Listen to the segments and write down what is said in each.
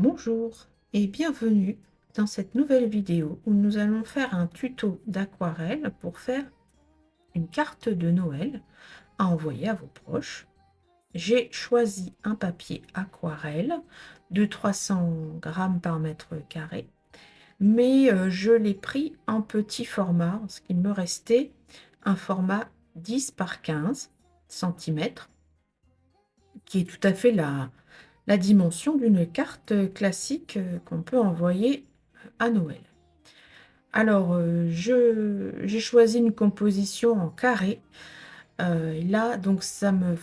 Bonjour et bienvenue dans cette nouvelle vidéo où nous allons faire un tuto d'aquarelle pour faire une carte de Noël à envoyer à vos proches. J'ai choisi un papier aquarelle de 300 grammes par mètre carré, mais je l'ai pris en petit format parce qu'il me restait un format 10 par 15 centimètres qui est tout à fait la dimension d'une carte classique qu'on peut envoyer à Noël. Alors, j'ai choisi une composition en carré. Là, donc ça me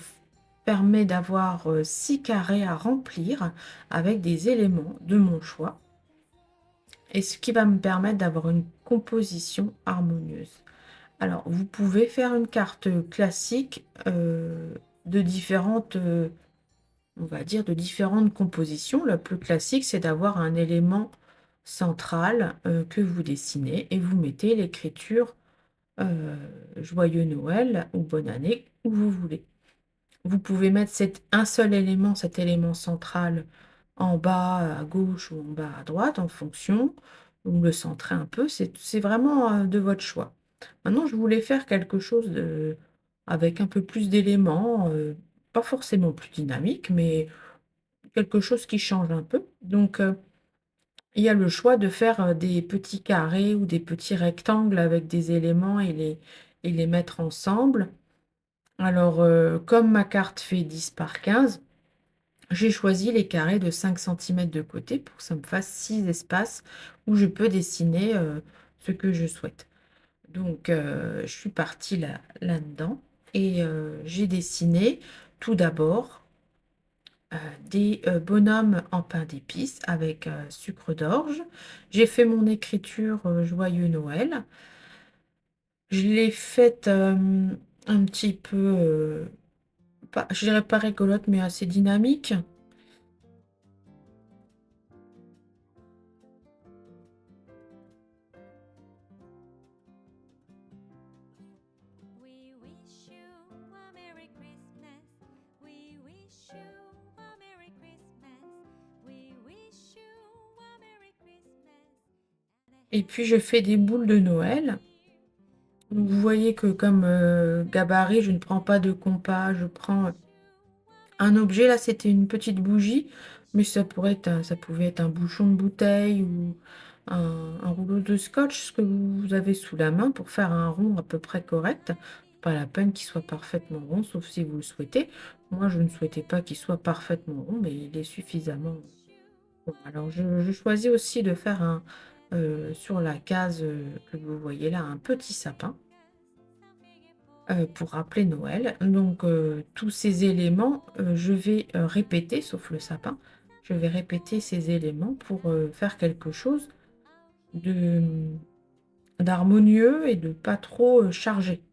permet d'avoir 6 carrés à remplir avec des éléments de mon choix. Et ce qui va me permettre d'avoir une composition harmonieuse. Alors, vous pouvez faire une carte classique de différentes on va dire, de différentes compositions. La plus classique, c'est d'avoir un élément central que vous dessinez et vous mettez l'écriture Joyeux Noël ou Bonne année où vous voulez. Vous pouvez mettre un seul élément, cet élément central, en bas à gauche ou en bas à droite en fonction, ou le centrer un peu, c'est vraiment de votre choix. Maintenant, je voulais faire quelque chose avec un peu plus d'éléments, pas forcément plus dynamique, mais quelque chose qui change un peu. Donc, il y a le choix de faire, des petits carrés ou des petits rectangles avec des éléments et les mettre ensemble. Alors, comme ma carte fait 10 par 15, j'ai choisi les carrés de 5 centimètres de côté pour que ça me fasse 6 espaces où je peux dessiner, ce que je souhaite. Donc, je suis partie là-dedans et j'ai dessiné tout d'abord des bonhommes en pain d'épices avec sucre d'orge. J'ai fait mon écriture Joyeux Noël. Je l'ai faite un petit peu, pas, je dirais pas rigolote, mais assez dynamique. We wish you a Merry Christmas. We wish you a Merry Christmas. We wish you a Merry Christmas. Et puis je fais des boules de Noël. Donc, vous voyez que comme gabarit, je ne prends pas de compas, je prends un objet. Là, c'était une petite bougie, mais ça pouvait être un bouchon de bouteille ou un rouleau de scotch, ce que vous avez sous la main pour faire un rond à peu près correct. Pas la peine qu'il soit parfaitement rond, sauf si vous le souhaitez. Moi, je ne souhaitais pas qu'il soit parfaitement rond, mais il est suffisamment bon. Alors, je choisis aussi de faire sur la case que vous voyez là, un petit sapin pour rappeler Noël. Donc, tous ces éléments, je vais répéter, sauf le sapin, je vais répéter ces éléments pour faire quelque chose de d'harmonieux et de pas trop chargé.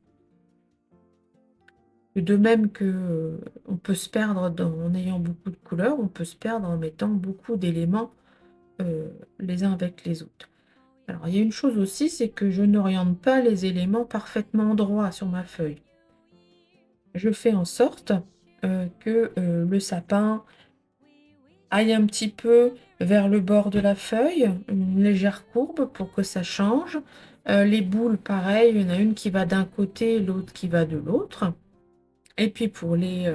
De même que on peut se perdre en ayant beaucoup de couleurs, on peut se perdre en mettant beaucoup d'éléments les uns avec les autres. Alors, il y a une chose aussi, c'est que je n'oriente pas les éléments parfaitement droits sur ma feuille. Je fais en sorte que le sapin aille un petit peu vers le bord de la feuille, une légère courbe pour que ça change. Les boules, pareil, il y en a une qui va d'un côté, l'autre qui va de l'autre. Et puis pour les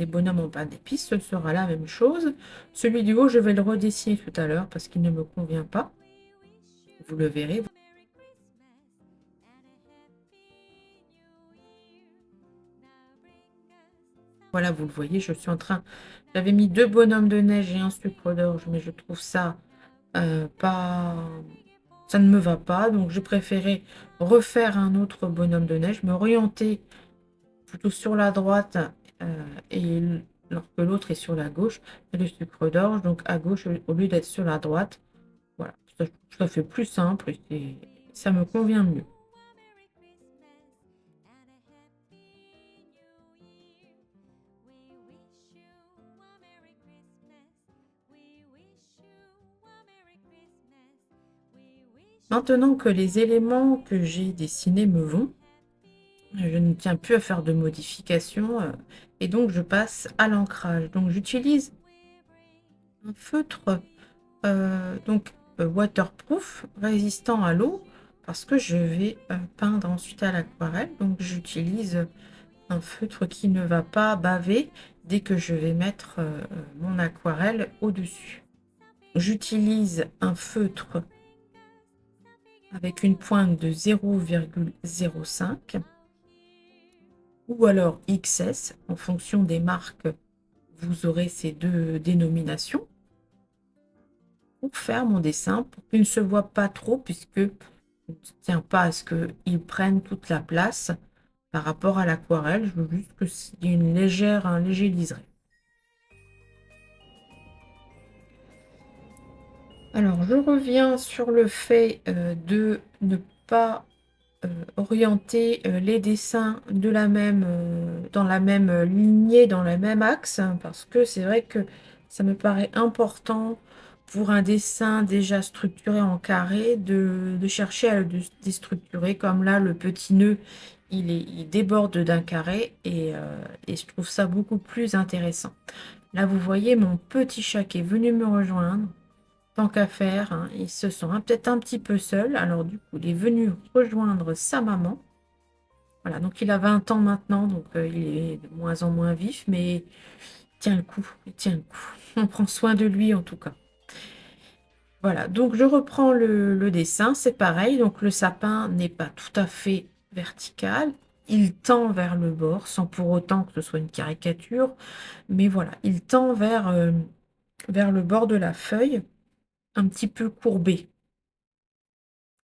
bonhommes en pain d'épices, ce sera la même chose. Celui du haut, je vais le redessiner tout à l'heure parce qu'il ne me convient pas. Vous le verrez. Voilà, vous le voyez, je suis en train... J'avais mis 2 bonhommes de neige et un sucre d'orge, mais je trouve ça pas... Ça ne me va pas, donc j'ai préféré refaire un autre bonhomme de neige, me orienter plutôt sur la droite alors que l'autre est sur la gauche, et le sucre d'orge, donc à gauche au lieu d'être sur la droite. Voilà, ça fait plus simple et ça me convient mieux. Maintenant que les éléments que j'ai dessinés me vont, je ne tiens plus à faire de modifications et donc je passe à l'ancrage. Donc j'utilise un feutre donc waterproof, résistant à l'eau, parce que je vais peindre ensuite à l'aquarelle. Donc j'utilise un feutre qui ne va pas baver dès que je vais mettre mon aquarelle au-dessus. J'utilise un feutre avec une pointe de 0,05 ou alors XS. En fonction des marques, vous aurez ces deux dénominations pour faire mon dessin, pour qu'il ne se voit pas trop, puisque je ne tiens pas à ce qu'il prenne toute la place par rapport à l'aquarelle. Je veux juste qu'il y ait un léger liseré. Alors, je reviens sur le fait de ne pas orienter les dessins dans la même lignée, dans le même axe, hein, parce que c'est vrai que ça me paraît important pour un dessin déjà structuré en carré de chercher à le déstructurer, comme là le petit nœud il déborde d'un carré et je trouve ça beaucoup plus intéressant. Là vous voyez mon petit chat qui est venu me rejoindre. Tant qu'à faire, hein, il se sent peut-être un petit peu seul. Alors du coup, il est venu rejoindre sa maman. Voilà, donc il a 20 ans maintenant, donc il est de moins en moins vif, mais il tient le coup, il tient le coup. On prend soin de lui en tout cas. Voilà, donc je reprends le dessin, c'est pareil. Donc le sapin n'est pas tout à fait vertical. Il tend vers le bord, sans pour autant que ce soit une caricature. Mais voilà, il tend vers le bord de la feuille, un petit peu courbé.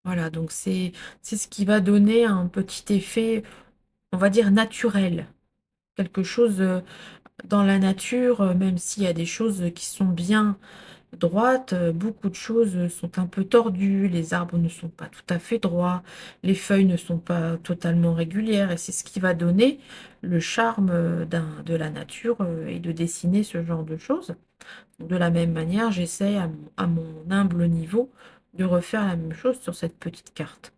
Voilà, donc c'est ce qui va donner un petit effet, on va dire naturel. Quelque chose, dans la nature, même s'il y a des choses qui sont bien droites, beaucoup de choses, sont un peu tordues, les arbres ne sont pas tout à fait droits, les feuilles ne sont pas totalement régulières et c'est ce qui va donner le charme, de la nature, et de dessiner ce genre de choses. De la même manière, j'essaie à mon humble niveau de refaire la même chose sur cette petite carte.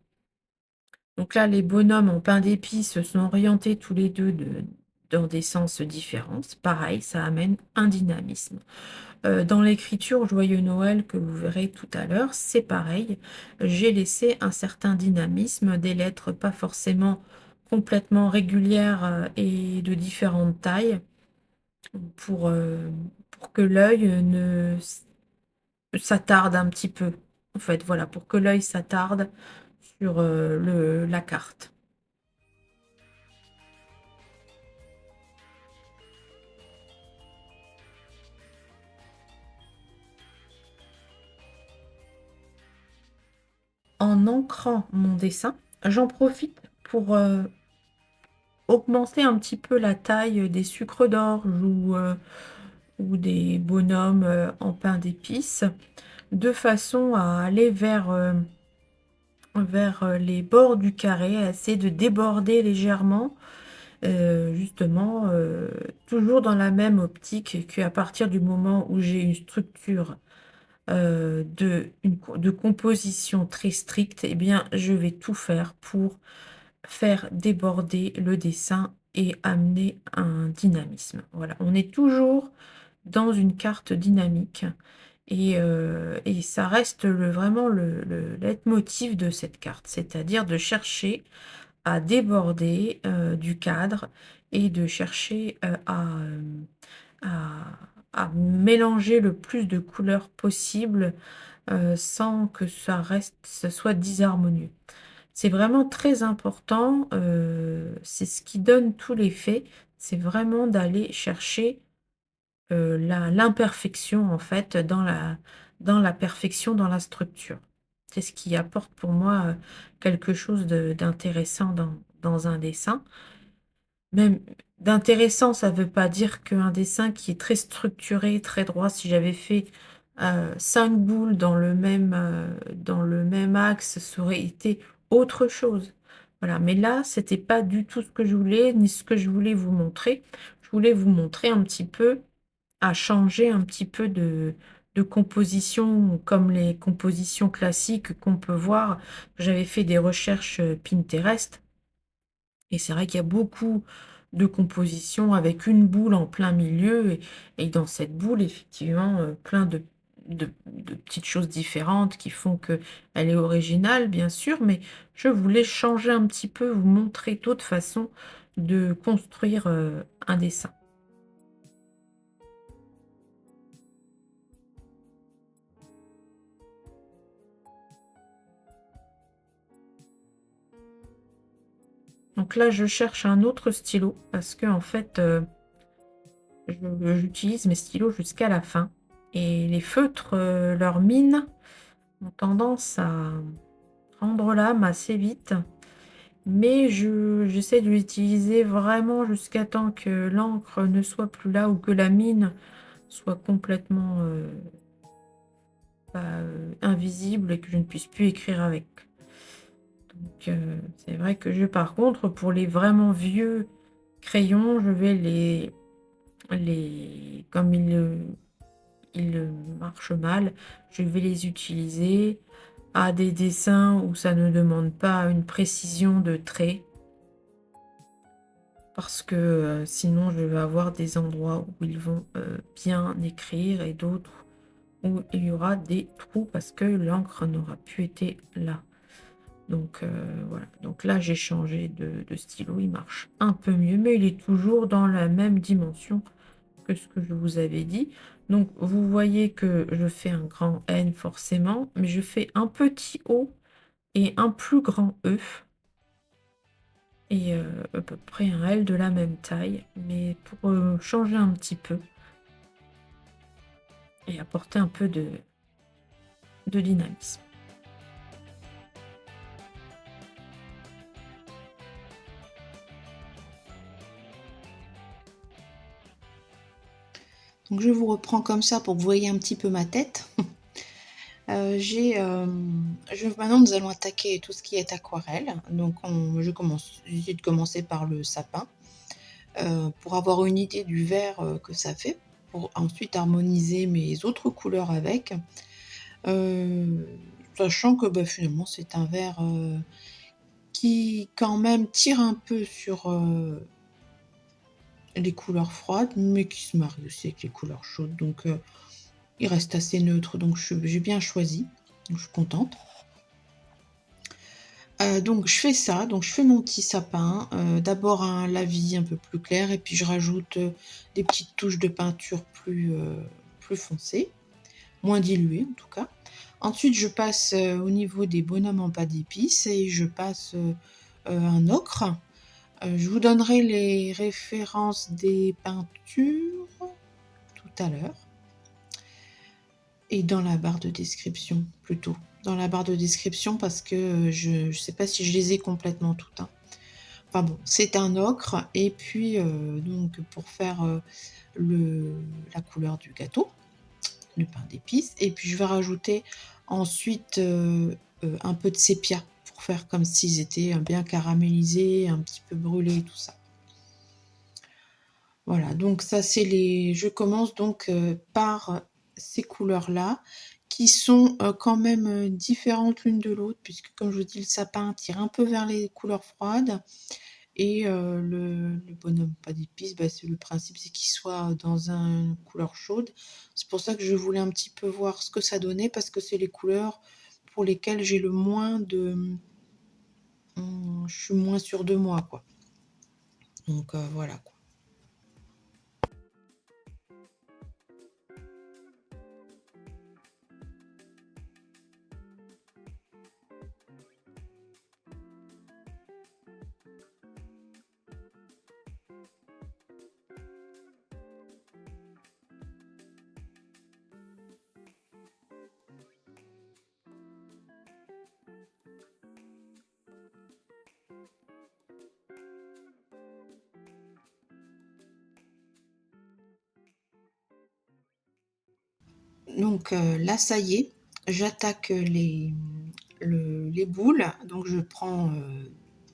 Donc là, les bonhommes en pain d'épices se sont orientés tous les deux dans des sens différents. Pareil, ça amène un dynamisme. Dans l'écriture Joyeux Noël que vous verrez tout à l'heure, c'est pareil. J'ai laissé un certain dynamisme, des lettres pas forcément complètement régulières et de différentes tailles pour, euh, pour que l'œil ne s'attarde un petit peu. En fait, voilà, pour que l'œil s'attarde sur la carte. En ancrant mon dessin, j'en profite pour augmenter un petit peu la taille des sucres d'orge ou des bonhommes en pain d'épices, de façon à aller vers les bords du carré, à essayer de déborder légèrement, justement, toujours dans la même optique qu'à partir du moment où j'ai une structure de composition très stricte, eh bien, je vais tout faire pour faire déborder le dessin et amener un dynamisme. Voilà, on est toujours dans une carte dynamique et ça reste vraiment le leitmotiv de cette carte, c'est-à-dire de chercher à déborder du cadre et de chercher à, à mélanger le plus de couleurs possible sans que ce soit disharmonieux. C'est vraiment très important, c'est ce qui donne tout l'effet, c'est vraiment d'aller chercher l'imperfection en fait dans la perfection, dans la structure. C'est ce qui apporte pour moi quelque chose d'intéressant dans un dessin. Même d'intéressant, ça ne veut pas dire qu'un dessin qui est très structuré, très droit, si j'avais fait 5 boules dans le même axe, ça aurait été autre chose. Voilà, mais là, c'était pas du tout ce que je voulais, ni ce que je voulais vous montrer. Je voulais vous montrer un petit peu à changer un petit peu de composition, comme les compositions classiques qu'on peut voir. J'avais fait des recherches Pinterest, et c'est vrai qu'il y a beaucoup de compositions avec une boule en plein milieu, et dans cette boule, effectivement, plein de petites choses différentes qui font qu'elle est originale, bien sûr, mais je voulais changer un petit peu, vous montrer d'autres façons de construire, un dessin. Donc là, je cherche un autre stylo parce que en fait, j'utilise mes stylos jusqu'à la fin et les feutres, leur mine ont tendance à prendre l'âme assez vite, mais j'essaie de l'utiliser vraiment jusqu'à temps que l'encre ne soit plus là ou que la mine soit complètement, invisible et que je ne puisse plus écrire avec. Donc c'est vrai que par contre, pour les vraiment vieux crayons, je vais comme ils marchent mal, je vais les utiliser à des dessins où ça ne demande pas une précision de trait parce que, sinon je vais avoir des endroits où ils vont, bien écrire et d'autres où il y aura des trous parce que l'encre n'aura plus été là. Donc, voilà. Donc là, j'ai changé de stylo, il marche un peu mieux, mais il est toujours dans la même dimension que ce que je vous avais dit. Donc vous voyez que je fais un grand N forcément, mais je fais un petit O et un plus grand E et à peu près un L de la même taille, mais pour, changer un petit peu et apporter un peu de dynamisme. Donc je vous reprends comme ça pour que vous voyez un petit peu ma tête. Maintenant nous allons attaquer tout ce qui est aquarelle. Donc j'essaie de commencer par le sapin, pour avoir une idée du vert, que ça fait, pour ensuite harmoniser mes autres couleurs avec. Sachant que, bah, finalement c'est un vert, qui quand même tire un peu sur, les couleurs froides, mais qui se marie aussi avec les couleurs chaudes. Donc il reste assez neutre, donc j'ai bien choisi, donc je suis contente. Donc je fais ça, donc je fais mon petit sapin, d'abord un lavis un peu plus clair et puis je rajoute, des petites touches de peinture plus foncées, moins diluées en tout cas. Ensuite je passe, au niveau des bonhommes en pâte d'épices et je passe, un ocre. Je vous donnerai les références des peintures tout à l'heure. Et dans la barre de description, plutôt. Dans la barre de description parce que je sais pas si je les ai complètement toutes, hein. Enfin bon, c'est un ocre et puis, donc pour faire, la couleur du gâteau, le pain d'épices et puis je vais rajouter ensuite, un peu de sépia pour faire comme s'ils étaient, bien caramélisés, un petit peu brûlés, tout ça. Voilà, donc ça c'est je commence donc, par ces couleurs-là qui sont, quand même, différentes l'une de l'autre puisque comme je vous dis le sapin tire un peu vers les couleurs froides et le bonhomme pas d'épices, bah, c'est le principe c'est qu'il soit dans une couleur chaude. C'est pour ça que je voulais un petit peu voir ce que ça donnait parce que c'est les couleurs pour lesquelles j'ai le moins de, je suis moins sûre de moi, quoi. Donc voilà, quoi. Donc là, ça y est, j'attaque les boules. Donc je prends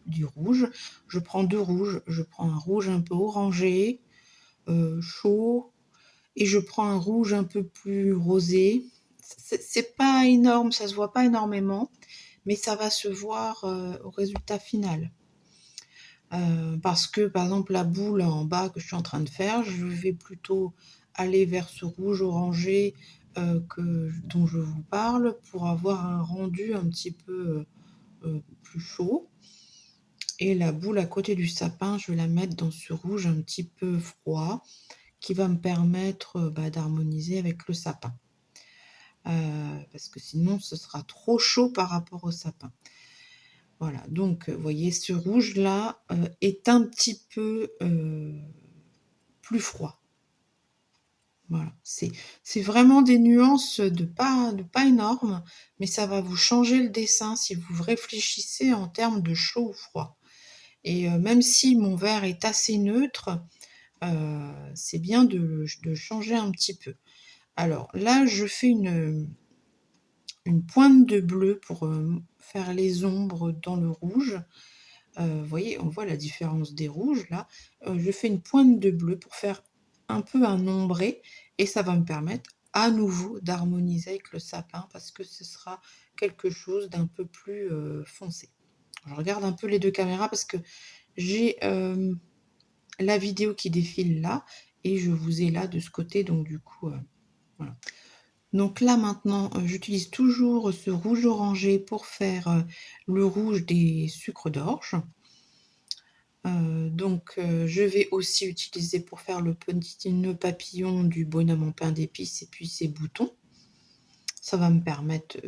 du rouge. Je prends deux rouges. Je prends un rouge un peu orangé, chaud, et je prends un rouge un peu plus rosé. C'est pas énorme, ça se voit pas énormément, mais ça va se voir au résultat final. Parce que par exemple la boule en bas que je suis en train de faire, je vais plutôt aller vers ce rouge orangé dont je vous parle pour avoir un rendu un petit peu plus chaud. Et la boule à côté du sapin, je vais la mettre dans ce rouge un petit peu froid qui va me permettre d'harmoniser avec le sapin. Parce que sinon ce sera trop chaud par rapport au sapin. Voilà, donc vous voyez, ce rouge-là est un petit peu plus froid. Voilà, c'est vraiment des nuances de pas énormes, mais ça va vous changer le dessin si vous réfléchissez en termes de chaud ou froid. Et même si mon vert est assez neutre, c'est bien de changer un petit peu. Alors là, je fais une pointe de bleu pour faire les ombres dans le rouge. Vous voyez, on voit la différence des rouges là. Je fais une pointe de bleu pour faire un peu un ombré et ça va me permettre à nouveau d'harmoniser avec le sapin parce que ce sera quelque chose d'un peu plus foncé. Je regarde un peu les deux caméras parce que j'ai la vidéo qui défile là et je vous ai là de ce côté, donc du coup, voilà. Donc là maintenant, j'utilise toujours ce rouge orangé pour faire le rouge des sucres d'orge. Donc je vais aussi utiliser pour faire le petit nœud papillon du bonhomme en pain d'épices et puis ses boutons. Ça va me permettre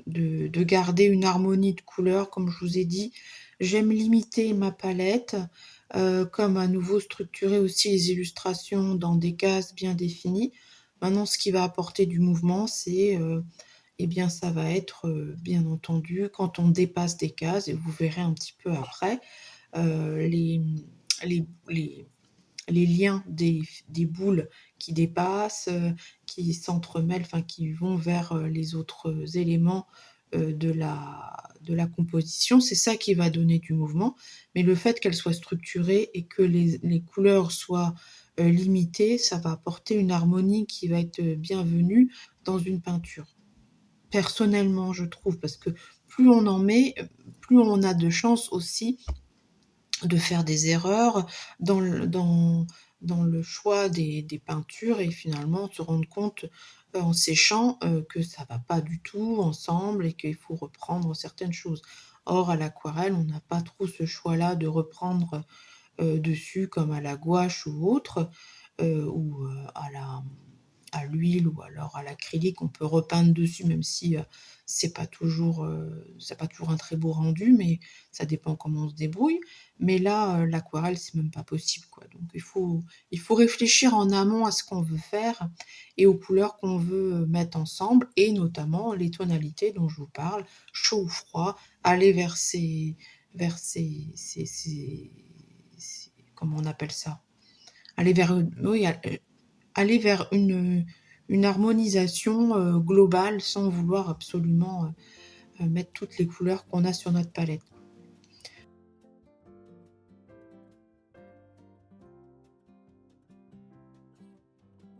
de garder une harmonie de couleurs, comme je vous ai dit. J'aime limiter ma palette, comme à nouveau structurer aussi les illustrations dans des cases bien définies. Maintenant, ce qui va apporter du mouvement, c'est eh bien, ça va être bien entendu quand on dépasse des cases, et vous verrez un petit peu après, les, les, les, les liens des boules qui dépassent, qui s'entremêlent, enfin qui vont vers les autres éléments de la composition. C'est ça qui va donner du mouvement. Mais le fait qu'elle soit structurée et que les couleurs soient limitées, ça va apporter une harmonie qui va être bienvenue dans une peinture. Personnellement, je trouve, parce que plus on en met, plus on a de chances aussi de faire des erreurs dans le choix des peintures et finalement se rendre compte en séchant que ça va pas du tout ensemble et qu'il faut reprendre certaines choses. Or, à l'aquarelle, on n'a pas trop ce choix-là de reprendre dessus comme à la gouache ou autre, ou à l'huile ou alors à l'acrylique, on peut repeindre dessus, même si c'est pas toujours un très beau rendu, mais ça dépend comment on se débrouille. Mais là, l'aquarelle, c'est même pas possible, quoi. Donc il faut réfléchir en amont à ce qu'on veut faire et aux couleurs qu'on veut mettre ensemble, et notamment les tonalités dont je vous parle, chaud ou froid, aller vers comment on appelle ça? Aller vers aller vers une harmonisation globale sans vouloir absolument mettre toutes les couleurs qu'on a sur notre palette.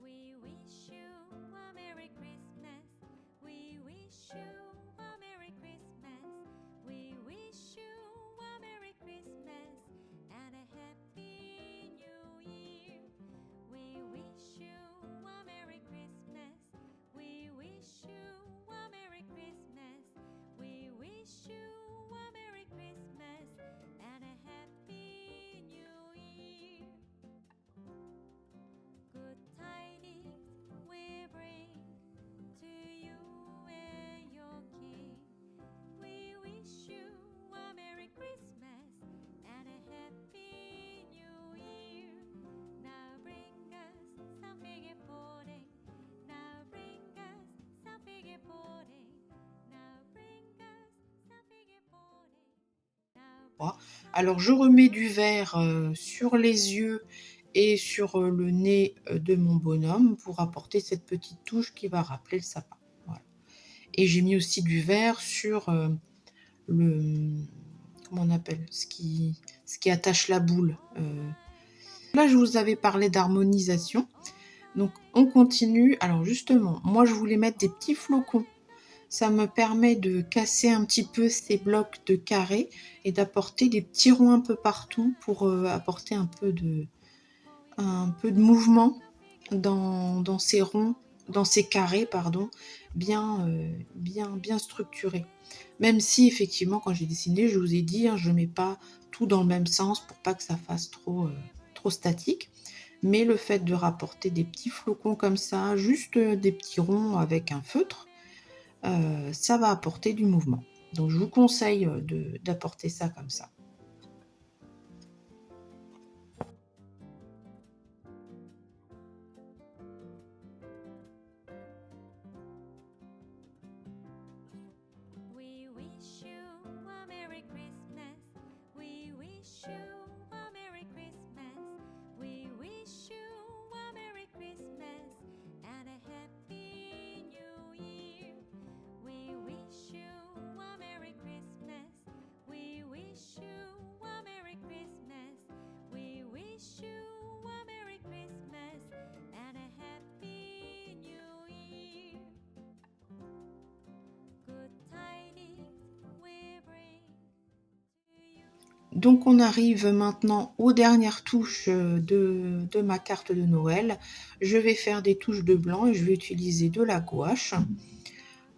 We wish you a Merry Christmas. We wish you a Merry Christmas. We wish you a Merry Christmas and a Happy New Year. We wish you a Merry Christmas. We wish you a Merry Christmas. We wish you a Merry Christmas and a Happy New Year. Good tidings we bring to you and your King. We wish you a Merry Christmas and a Happy New Year. Now bring us some figgy pudding. Now bring us some figgy pudding. Now bring us some figgy pudding. Now Alors je remets du vert sur les yeux et sur le nez de mon bonhomme pour apporter cette petite touche qui va rappeler le sapin. Voilà. Et j'ai mis aussi du vert sur le comment on appelle ce qui attache la boule. Là, je vous avais parlé d'harmonisation. Donc on continue. Alors justement, moi je voulais mettre des petits flocons. Ça me permet de casser un petit peu ces blocs de carrés et d'apporter des petits ronds un peu partout pour apporter un peu de mouvement dans ces ronds dans ces carrés, pardon, bien structurés. Même si effectivement, quand j'ai dessiné, je vous ai dit, hein, je ne mets pas tout dans le même sens pour pas que ça fasse trop statique. Mais le fait de rapporter des petits flocons comme ça, juste des petits ronds avec un feutre, ça va apporter du mouvement. Donc je vous conseille d'apporter ça comme ça. We wish you a Merry Christmas. We wish you a Merry Christmas. We wish you a Merry Christmas and a Happy New Year. We wish you a Merry Christmas. We wish you a Merry Christmas. We wish you a Merry Christmas and a Happy New Year. Good tidings we bring to you. Donc on arrive maintenant aux dernières touches de ma carte de Noël. Je vais faire des touches de blanc et je vais utiliser de la gouache.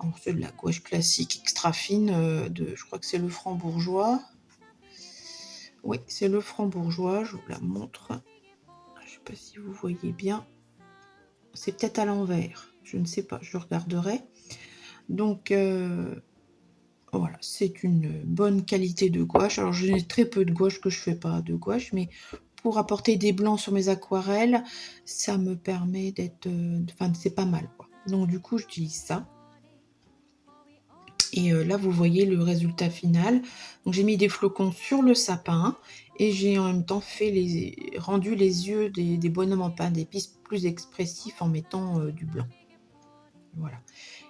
Alors c'est de la gouache classique extra fine, je crois que c'est le Franc-Bourgeois. Oui, c'est le Franc-Bourgeois, je vous la montre. Je ne sais pas si vous voyez bien. C'est peut-être à l'envers, je ne sais pas, je regarderai. Donc voilà, c'est une bonne qualité de gouache. Alors j'ai très peu de gouache, que je fais pas de gouache, mais pour apporter des blancs sur mes aquarelles, ça me permet d'être... Enfin, c'est pas mal, quoi. Donc du coup, j'utilise ça. Et là, vous voyez le résultat final. Donc j'ai mis des flocons sur le sapin et j'ai en même temps rendu les yeux des bonhommes en pain d'épices plus expressifs en mettant du blanc. Voilà.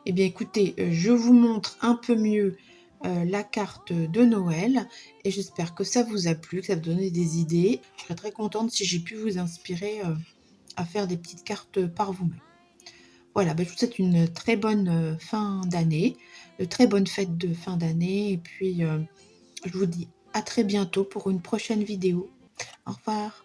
Eh bien écoutez, je vous montre un peu mieux la carte de Noël et j'espère que ça vous a plu, que ça vous a donné des idées. Je serais très contente si j'ai pu vous inspirer à faire des petites cartes par vous-même. Voilà, je vous souhaite une très bonne fin d'année, de très bonnes fêtes de fin d'année et puis je vous dis à très bientôt pour une prochaine vidéo. Au revoir.